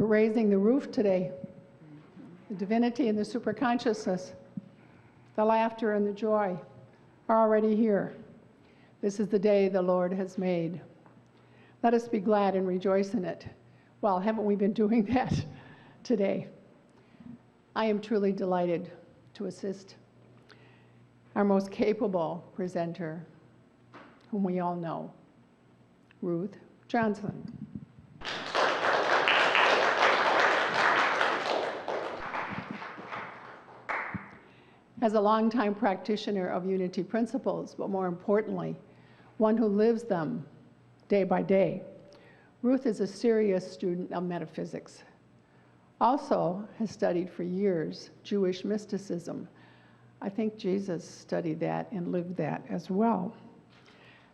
raising the roof today. The divinity and the superconsciousness, the laughter and the joy are already here. This is the day the Lord has made. Let us be glad and rejoice in it. Well, haven't we been doing that today? I am truly delighted to assist our most capable presenter, whom we all know, Ruth Johnson. As a longtime practitioner of unity principles, but more importantly, one who lives them day by day, Ruth is a serious student of metaphysics. Also has studied for years Jewish mysticism. I think Jesus studied that and lived that as well.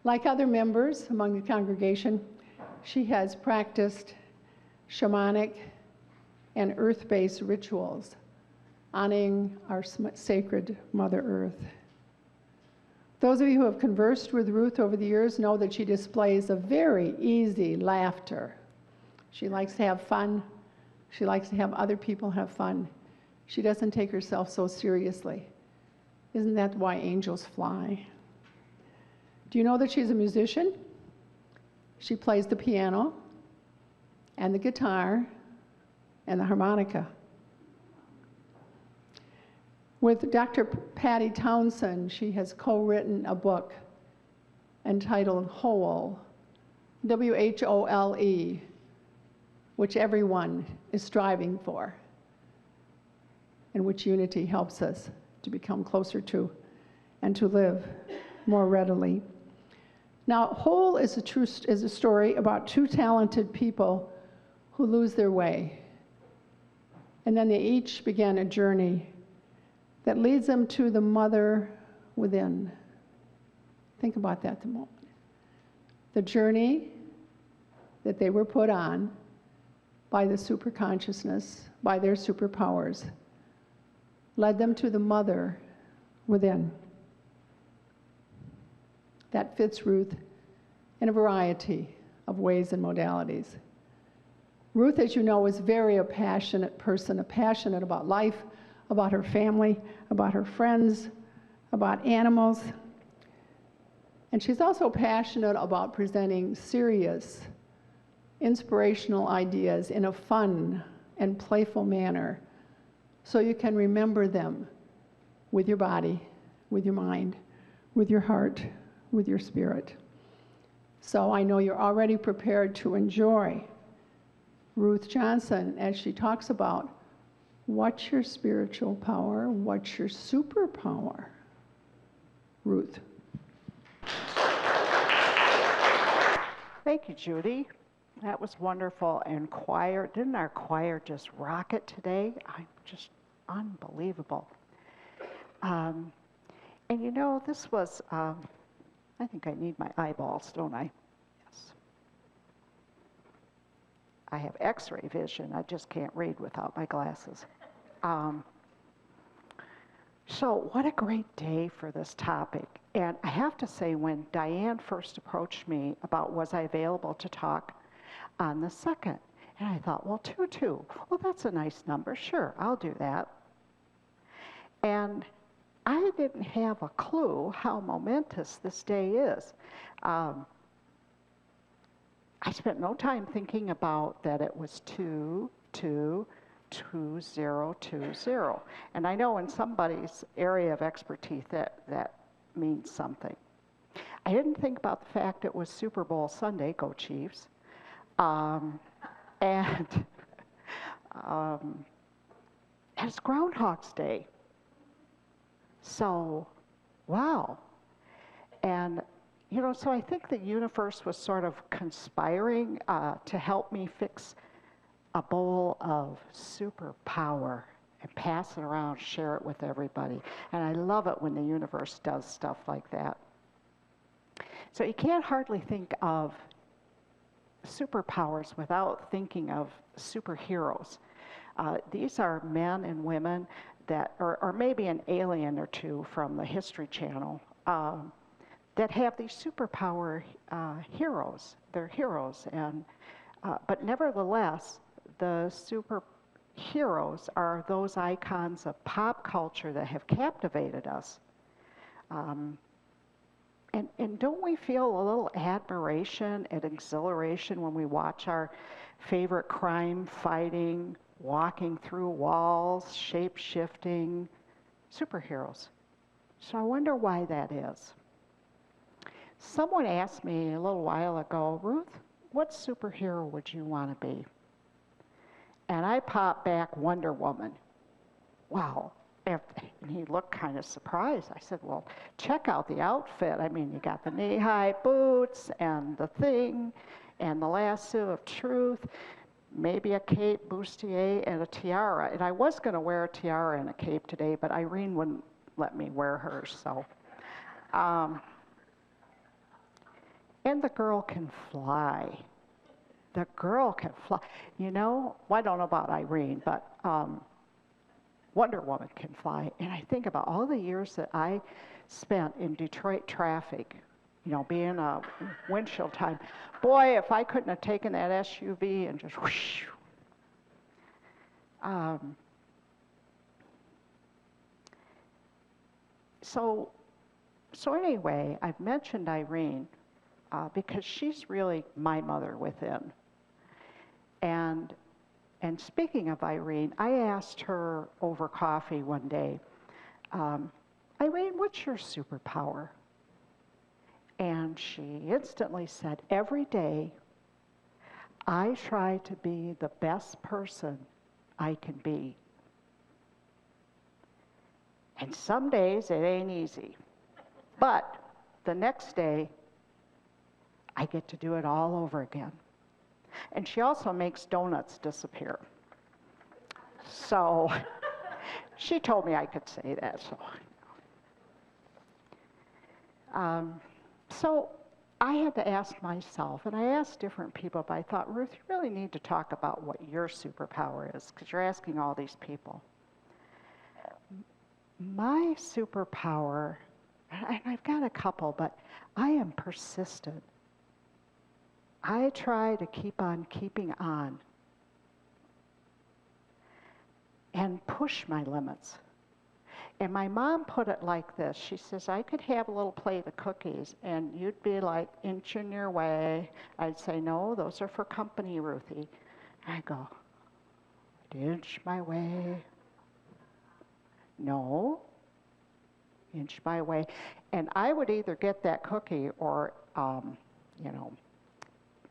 Like other members among the congregation, she has practiced shamanic and earth-based rituals, honoring our sacred Mother Earth. Those of you who have conversed with Ruth over the years know that she displays a very easy laughter. She likes to have fun. She likes to have other people have fun. She doesn't take herself so seriously. Isn't that why angels fly? Do you know that she's a musician? She plays the piano and the guitar and the harmonica. With Dr. Patty Townsend, she has co-written a book entitled Whole, W-H-O-L-E, which everyone is striving for, and which unity helps us to become closer to and to live more readily. Now, Whole is a story about two talented people who lose their way, and then they each began a journey that leads them to the mother within. Think about that a moment. The journey that they were put on by the superconsciousness, by their superpowers, led them to the mother within. That fits Ruth in a variety of ways and modalities. Ruth, as you know, is very a passionate person, passionate about life, about her family, about her friends, about animals. And she's also passionate about presenting serious, inspirational ideas in a fun and playful manner so you can remember them with your body, with your mind, with your heart, with your spirit. So I know you're already prepared to enjoy Ruth Johnson as she talks about what's your spiritual power, what's your superpower, Ruth. Thank you, Judy. That was wonderful. And choir, didn't our choir just rock it today? Just unbelievable. And you know, this was, I think I need my eyeballs, don't I? Yes. I have x-ray vision. I just can't read without my glasses. So what a great day for this topic. And I have to say, when Diane first approached me about was I available to talk on the 2nd, and I thought, well, 2-2, well, that's a nice number. Sure, I'll do that. And I didn't have a clue how momentous this day is. I spent no time thinking about that it was 2-2-2020. And I know in somebody's area of expertise that means something. I didn't think about the fact it was Super Bowl Sunday, go Chiefs. And it's Groundhog's Day. So, wow. And, you know, so I think the universe was sort of conspiring to help me fix a bowl of superpower and pass it around, share it with everybody. And I love it when the universe does stuff like that. So you can't hardly think of superpowers without thinking of superheroes. These are men and women that, or maybe an alien or two from the History Channel, that have these superpower heroes. They're heroes, and but nevertheless, the superheroes are those icons of pop culture that have captivated us. And don't we feel a little admiration and exhilaration when we watch our favorite crime fighting, walking through walls, shape-shifting superheroes? So I wonder why that is. Someone asked me a little while ago, Ruth, what superhero would you want to be? And I popped back Wonder Woman. Wow. And he looked kind of surprised. I said, well, check out the outfit. I mean, you got the knee-high boots and the thing and the lasso of truth, maybe a cape, bustier, and a tiara. And I was going to wear a tiara and a cape today, but Irene wouldn't let me wear hers. So, and the girl can fly. The girl can fly. You know, well, I don't know about Irene, but Wonder Woman can fly. And I think about all the years that I spent in Detroit traffic, you know, being a windshield time. Boy, if I couldn't have taken that SUV and just whoosh. So anyway, I've mentioned Irene because she's really my mother within. And speaking of Irene, I asked her over coffee one day, Irene, what's your superpower? And she instantly said, every day I try to be the best person I can be. And some days it ain't easy. But the next day, I get to do it all over again. And she also makes donuts disappear. So she told me I could say that. So I had to ask myself, and I asked different people, but I thought, Ruth, you really need to talk about what your superpower is, because you're asking all these people. My superpower, and I've got a couple, but I am persistent. I try to keep on keeping on and push my limits. And my mom put it like this. She says, I could have a little plate of cookies, and you'd be like inching your way. I'd say, no, those are for company, Ruthie. I go, I'd inch my way. No, inch my way. And I would either get that cookie or,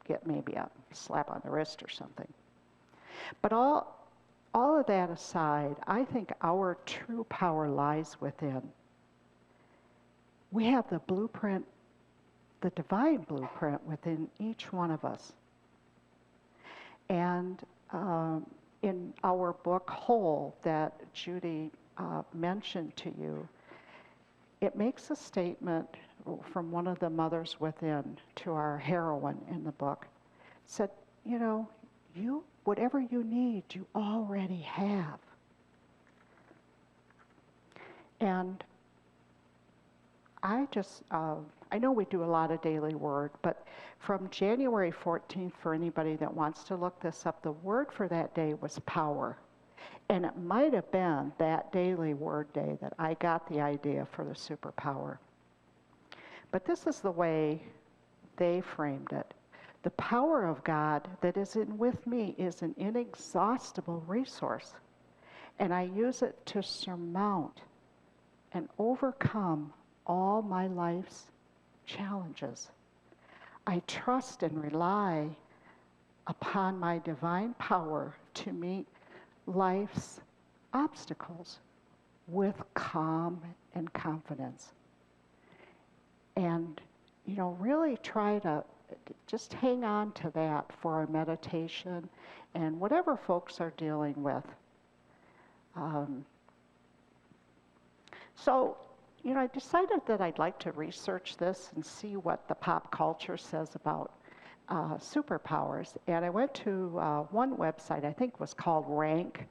get maybe a slap on the wrist or something. But all of that aside, I think our true power lies within. We have the blueprint, the divine blueprint within each one of us. And in our book, Whole, that Judy mentioned to you, it makes a statement from one of the mothers within to our heroine in the book. Said, you, whatever you need, you already have. And I just, I know we do a lot of daily word, but from January 14th, for anybody that wants to look this up, the word for that day was power. And it might have been that daily word day that I got the idea for the superpower. But this is the way they framed it. The power of God that is with me is an inexhaustible resource, and I use it to surmount and overcome all my life's challenges. I trust and rely upon my divine power to meet life's obstacles with calm and confidence. And, really try to just hang on to that for our meditation and whatever folks are dealing with. So, I decided that I'd like to research this and see what the pop culture says about superpowers. And I went to one website, I think was called Rank,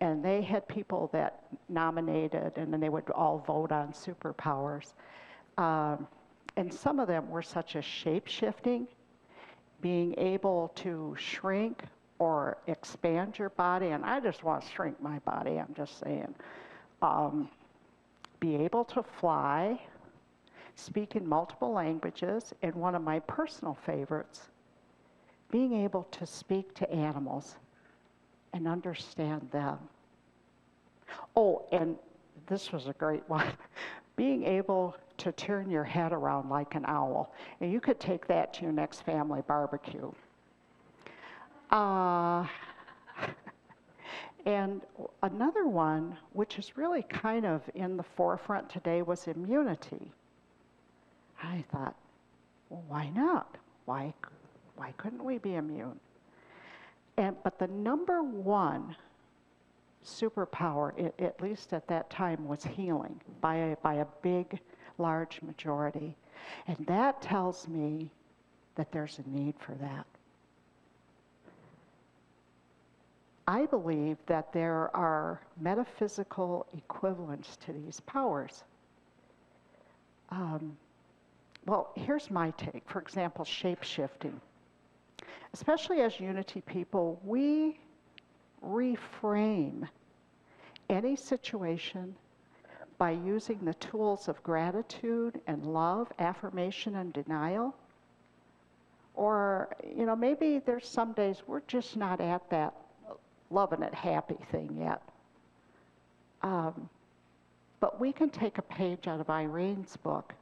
and they had people that nominated, and then they would all vote on superpowers. And some of them were such as shape-shifting, being able to shrink, or expand your body. And I just want to shrink my body, I'm just saying. Be able to fly, speak in multiple languages, and one of my personal favorites, being able to speak to animals and understand them. Oh, and this was a great one. Being able to turn your head around like an owl. And you could take that to your next family barbecue. And another one, which is really kind of in the forefront today, was immunity. I thought, well, why not? Why couldn't we be immune? But the number one superpower, at least at that time, was healing by a big, large majority. And that tells me that there's a need for that. I believe that there are metaphysical equivalents to these powers. Well, here's my take. For example, shape-shifting. Especially as Unity people, we reframe any situation by using the tools of gratitude and love, affirmation and denial. Or, maybe there's some days we're just not at that loving it happy thing yet. But we can take a page out of Irene's book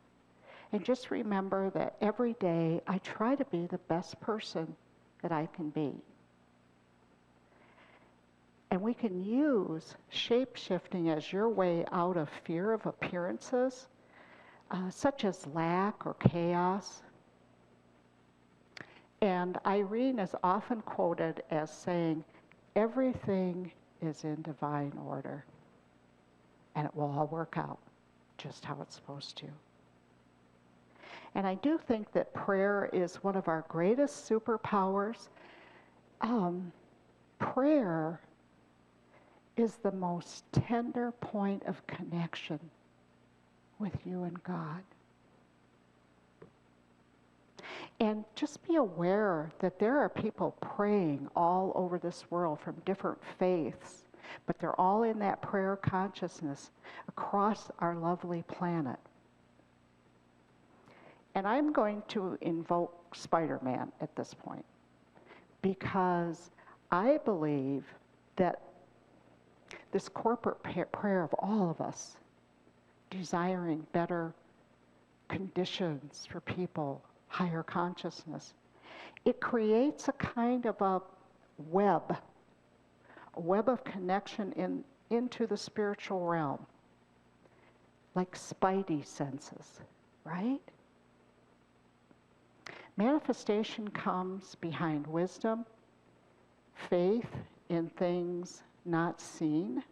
and just remember that every day I try to be the best person that I can be. And we can use shape-shifting as your way out of fear of appearances, such as lack or chaos. And Irene is often quoted as saying, everything is in divine order, and it will all work out just how it's supposed to. And I do think that prayer is one of our greatest superpowers. Prayer is the most tender point of connection with you and God. And just be aware that there are people praying all over this world from different faiths, but they're all in that prayer consciousness across our lovely planet. And I'm going to invoke Spider-Man at this point, because I believe that this corporate prayer of all of us, desiring better conditions for people, higher consciousness, it creates a kind of a web of connection into the spiritual realm, like spidey senses, right? Manifestation comes behind wisdom, faith in things not seen.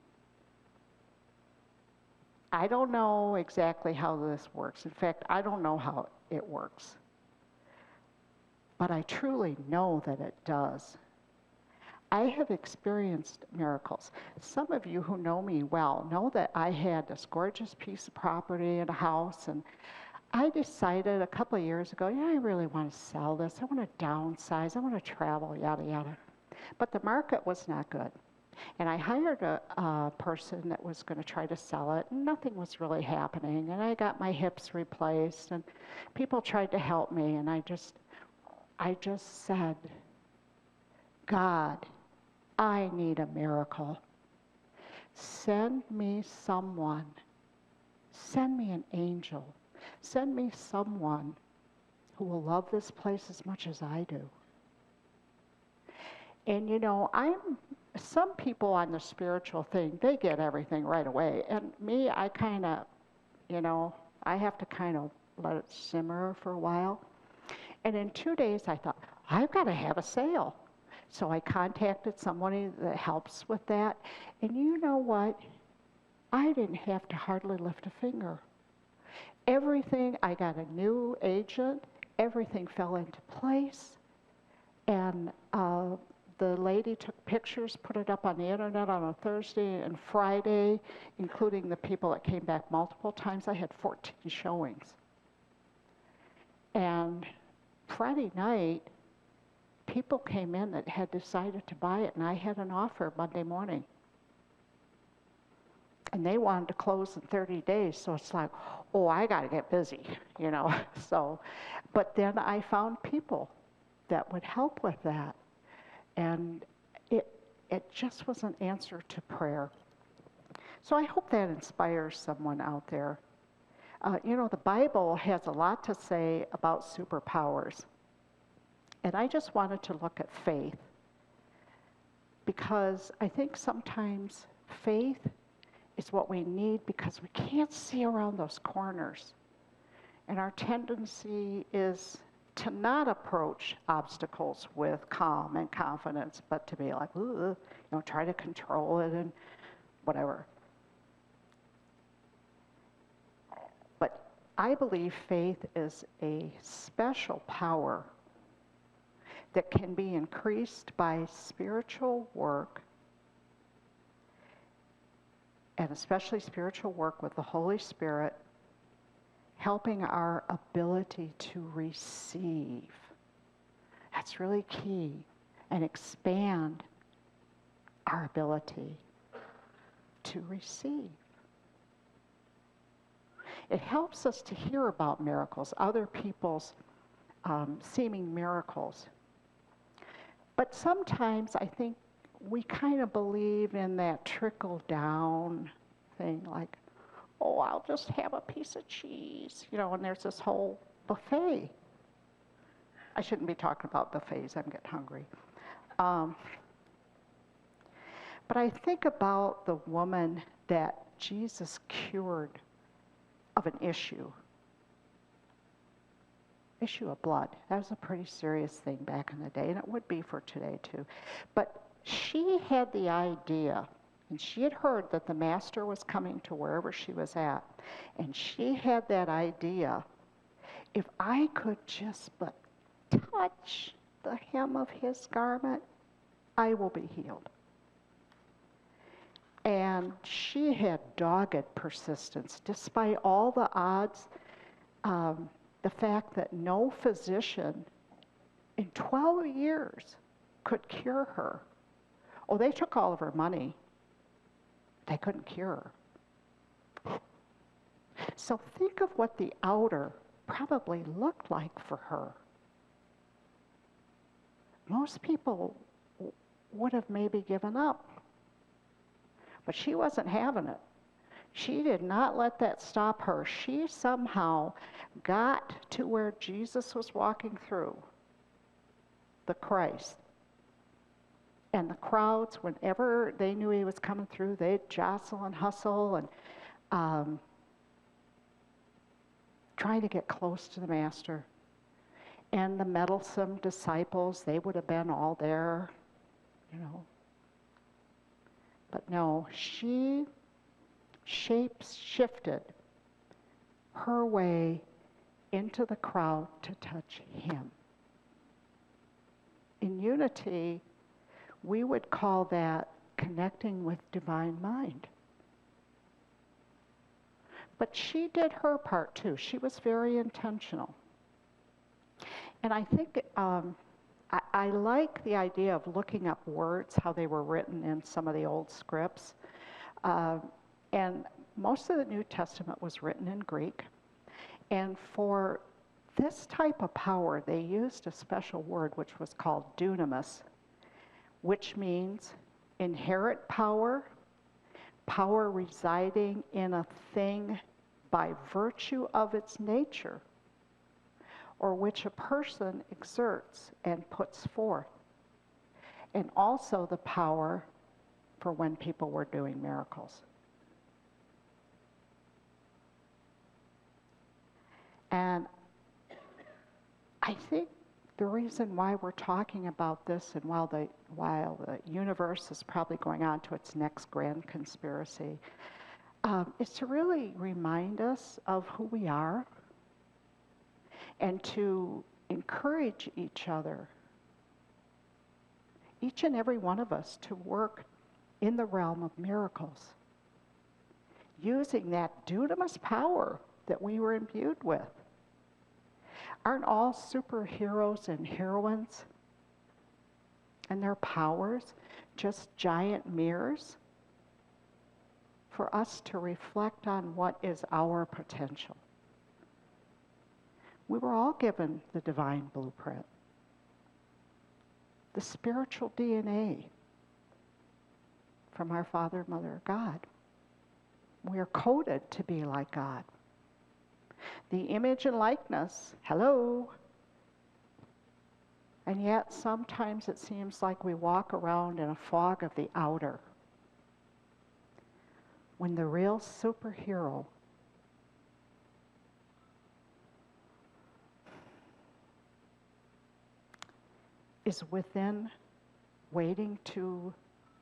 I don't know exactly how this works. In fact, I don't know how it works. But I truly know that it does. I have experienced miracles. Some of you who know me well know that I had this gorgeous piece of property and a house, and I decided a couple of years ago, I really want to sell this. I want to downsize. I want to travel, yada, yada. But the market was not good. And I hired a person that was going to try to sell it, and nothing was really happening. And I got my hips replaced, and people tried to help me, and I just said, God, I need a miracle. Send me someone. Send me an angel. Send me someone who will love this place as much as I do. And some people on the spiritual thing, they get everything right away. And me, I kind of, I have to kind of let it simmer for a while. And in 2 days, I thought, I've got to have a sale. So I contacted somebody that helps with that. And you know what? I didn't have to hardly lift a finger. Everything, I got a new agent. Everything fell into place. And the lady took pictures, put it up on the internet on a Thursday and Friday, including the people that came back multiple times. I had 14 showings. And Friday night, people came in that had decided to buy it, and I had an offer Monday morning. And they wanted to close in 30 days, so it's like, oh, I got to get busy, you know. So, but then I found people that would help with that. And it just was an answer to prayer. So I hope that inspires someone out there. You know, the Bible has a lot to say about superpowers. And I just wanted to look at faith, because I think sometimes faith is what we need because we can't see around those corners. And our tendency is to not approach obstacles with calm and confidence, but to be like, ooh, you know, try to control it and whatever. But I believe faith is a special power that can be increased by spiritual work, and especially spiritual work with the Holy Spirit, helping our ability to receive. That's really key. And expand our ability to receive. It helps us to hear about miracles, other people's seeming miracles. But sometimes I think we kind of believe in that trickle down thing, like, oh, I'll just have a piece of cheese, you know, and there's this whole buffet. I shouldn't be talking about buffets, I'm getting hungry. But I think about the woman that Jesus cured of an issue of blood. That was a pretty serious thing back in the day, and it would be for today too. But she had the idea, and she had heard that the master was coming to wherever she was at, and she had that idea, if I could just but touch the hem of his garment, I will be healed. And she had dogged persistence, despite all the odds, the fact that no physician in 12 years could cure her. Oh, they took all of her money. They couldn't cure her. So think of what the outer probably looked like for her. Most people would have maybe given up. But she wasn't having it. She did not let that stop her. She somehow got to where Jesus was walking through, the Christ. And the crowds, whenever they knew he was coming through, they'd jostle and hustle and trying to get close to the master. And the meddlesome disciples, they would have been all there, you know. But no, she shifted her way into the crowd to touch him. In unity, we would call that connecting with divine mind. But she did her part too. She was very intentional. And I think I like the idea of looking up words, how they were written in some of the old scripts. And most of the New Testament was written in Greek. And for this type of power, they used a special word which was called dunamis, which means inherent power, power residing in a thing by virtue of its nature, or which a person exerts and puts forth. And also the power for when people were doing miracles. And I think the reason why we're talking about this, and while the universe is probably going on to its next grand conspiracy, is to really remind us of who we are and to encourage each other, each and every one of us, to work in the realm of miracles, using that dunamis power that we were imbued with. Aren't all superheroes and heroines and their powers just giant mirrors for us to reflect on what is our potential? We were all given the divine blueprint, the spiritual DNA from our Father, Mother, God. We are coded to be like God. The image and likeness, hello. And yet sometimes it seems like we walk around in a fog of the outer, when the real superhero is within, waiting to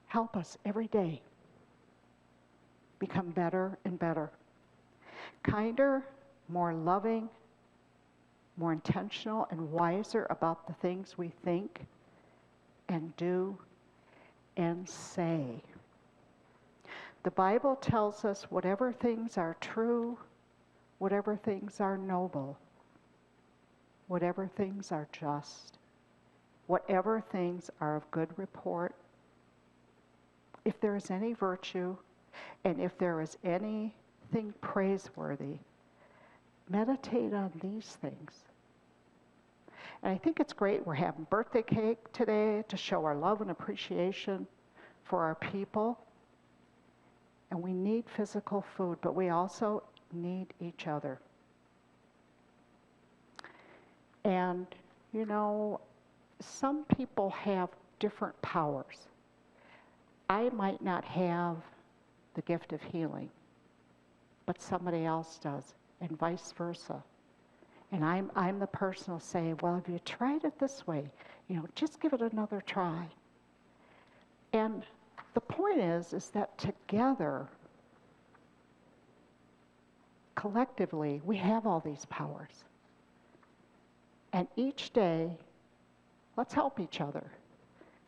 help us every day become better and better. Kinder, more loving, more intentional and wiser about the things we think and do and say. The Bible tells us whatever things are true, whatever things are noble, whatever things are just, whatever things are of good report, if there is any virtue, and if there is anything praiseworthy, meditate on these things. And I think it's great we're having birthday cake today to show our love and appreciation for our people. And we need physical food, but we also need each other. And, you know, some people have different powers. I might not have the gift of healing, but somebody else does, and vice versa. And I'm the person who'll say, well, have you tried it this way? You know, just give it another try. And the point is that together, collectively, we have all these powers. And each day, let's help each other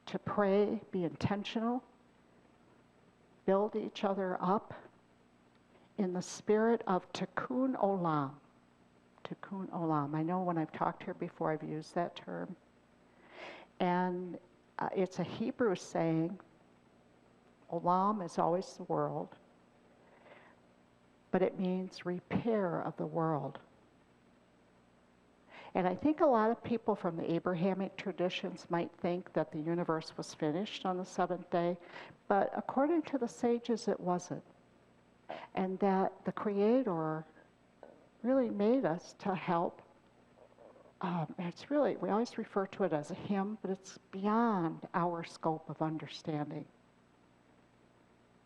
to pray, be intentional, build each other up in the spirit of tikkun olam. Tikkun olam. I know when I've talked here before, I've used that term. And it's a Hebrew saying. Olam is always the world, but it means repair of the world. And I think a lot of people from the Abrahamic traditions might think that the universe was finished on the seventh day, but according to the sages, it wasn't. And that the Creator really made us to help. It's really, we always refer to it as a hymn, but it's beyond our scope of understanding.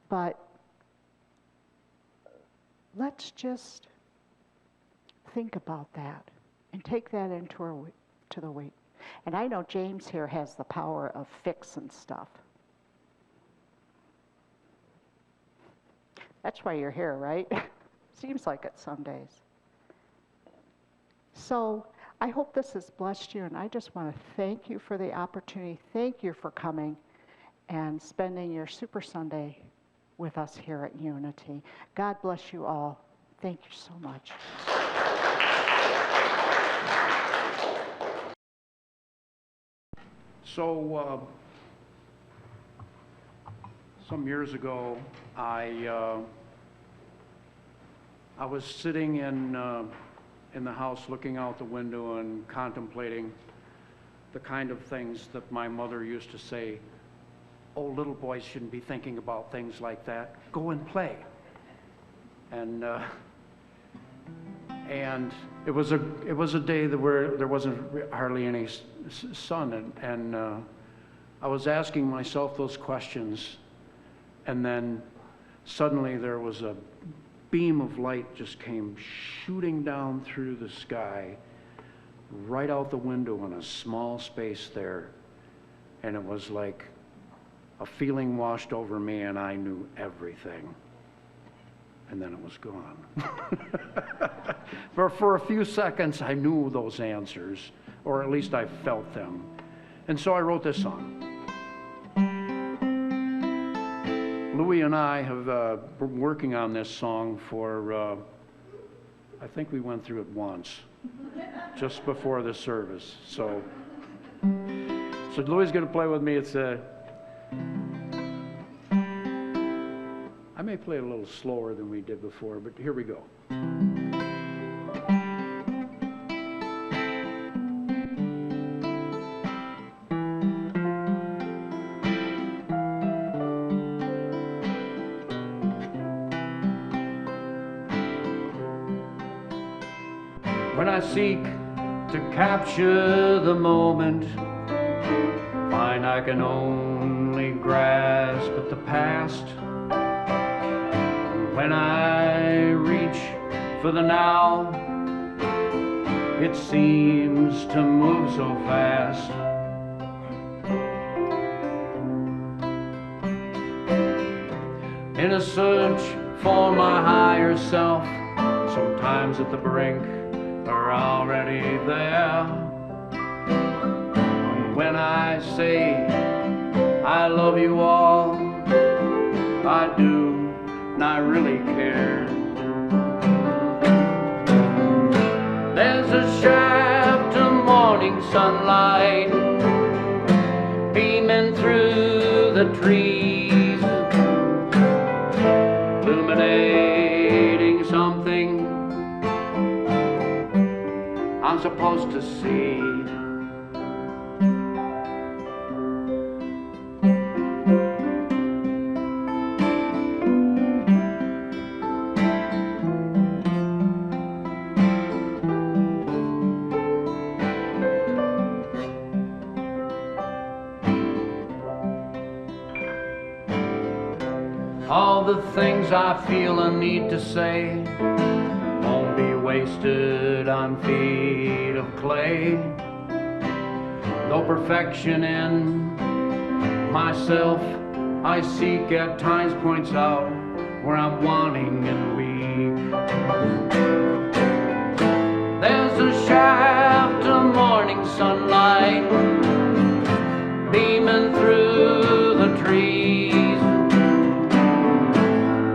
But let's just think about that and take that into to the week. And I know James here has the power of fixing stuff. That's why you're here, right? Seems like it some days. So I hope this has blessed you, and I just want to thank you for the opportunity. Thank you for coming and spending your Super Sunday with us here at Unity. God bless you all. Thank you so much. So, some years ago, I was sitting in the house looking out the window and contemplating the kind of things that my mother used to say, oh, little boys shouldn't be thinking about things like that. Go and play. And it was a day where there wasn't hardly any sun, and I was asking myself those questions, and then suddenly there was a beam of light just came shooting down through the sky, right out the window in a small space there, and it was like a feeling washed over me, and I knew everything. And then it was gone. For a few seconds, I knew those answers, or at least I felt them. And so I wrote this song. Louie and I have been working on this song for, I think we went through it once, just before the service. So So Louis going to play with me. It's I may play it a little slower than we did before, but here we go. When I seek to capture the moment, find I can only grasp at the past. When I reach for the now, it seems to move so fast. In a search for my higher self, sometimes at the brink are already there. When I say I love you all, I do not really care. There's a shaft of morning sunlight beaming through the trees, illuminating something I'm supposed to see. All the things I feel a need to say won't be wasted on feet of clay. No perfection in myself I seek at times points out where I'm wanting and weak. There's a shaft of morning sunlight beaming through the trees,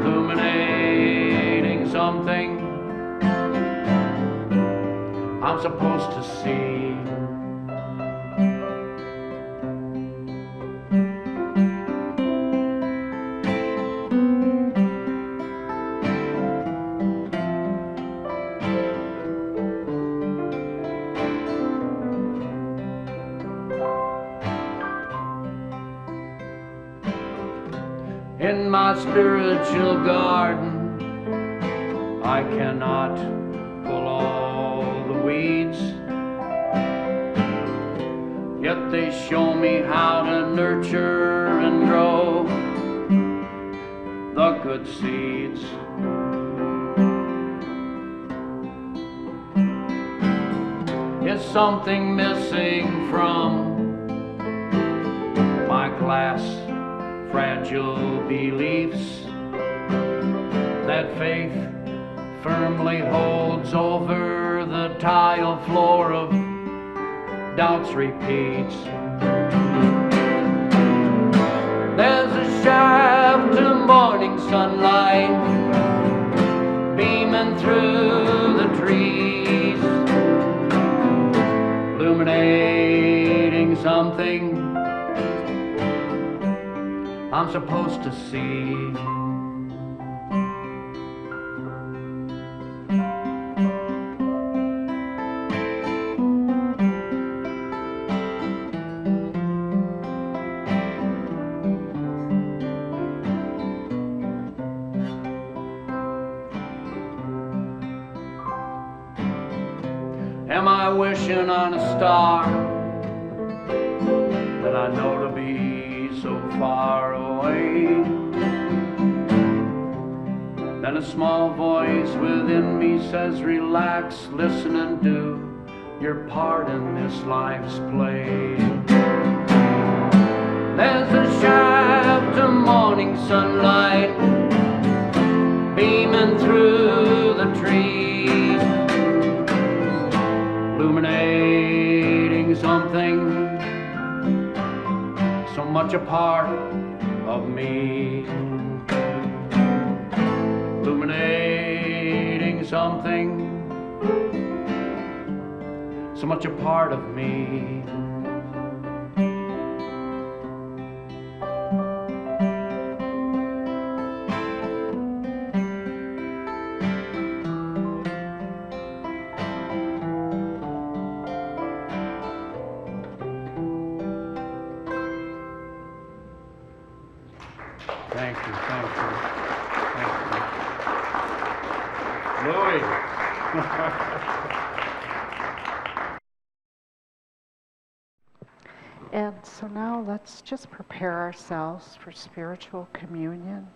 illuminating something I'm supposed to see. In my spiritual garden, I cannot pull all the weeds, yet they show me how to nurture and grow the good seeds. Is something missing from my glass fragile beliefs that faith firmly holds over the tile floor of doubts repeats? There's a shaft of morning sunlight beaming through the trees, illuminating something I'm supposed to see. Am I wishing on a star that I know to be so far away? Then a small voice within me says, relax, listen and do your part in this life's play. There's a shaft of morning sunlight beaming through the trees, illuminating something so much a part of me, illuminating something so much a part of me. you, thank you. Thank you. Louis. And so now let's just prepare ourselves for spiritual communion.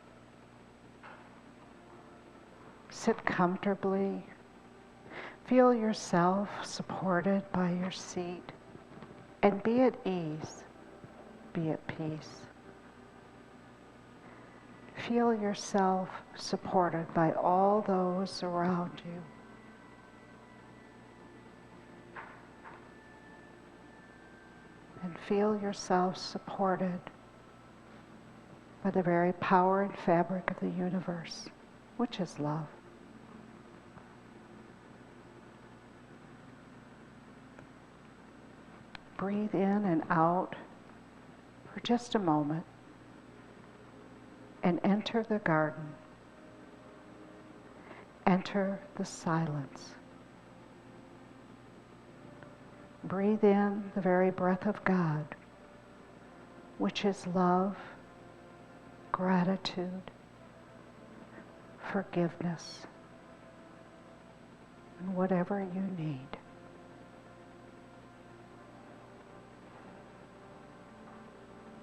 Sit comfortably. Feel yourself supported by your seat. And be at ease. Be at peace. Feel yourself supported by all those around you. And feel yourself supported by the very power and fabric of the universe, which is love. Breathe in and out for just a moment and enter the garden. Enter the silence. Breathe in the very breath of God, which is love, gratitude, forgiveness, and whatever you need.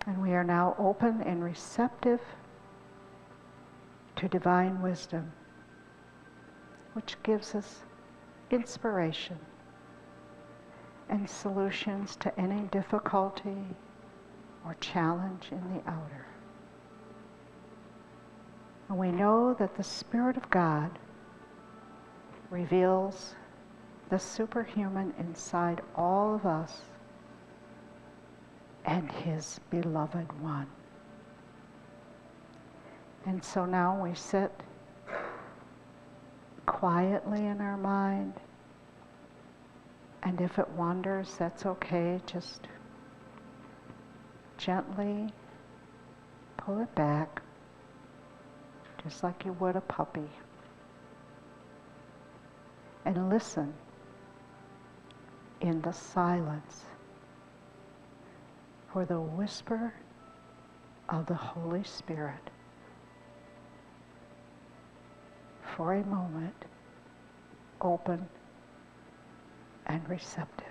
And we are now open and receptive to divine wisdom, which gives us inspiration and solutions to any difficulty or challenge in the outer. And we know that the Spirit of God reveals the superhuman inside all of us and His beloved one. And so now we sit quietly in our mind, and if it wanders, that's okay. Just gently pull it back, just like you would a puppy. And listen in the silence for the whisper of the Holy Spirit. For a moment, open and receptive.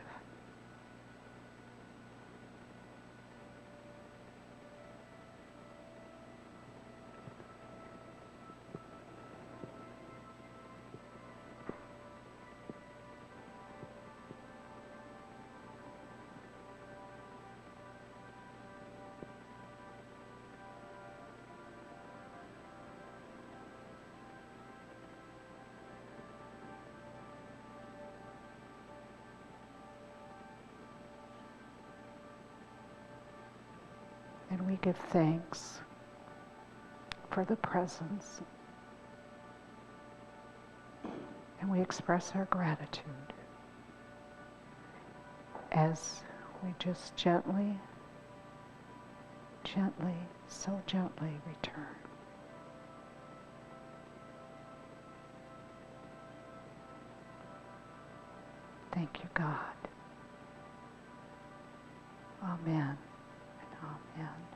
And we give thanks for the presence. And we express our gratitude as we just gently, so gently return. Thank you, God. Amen and amen.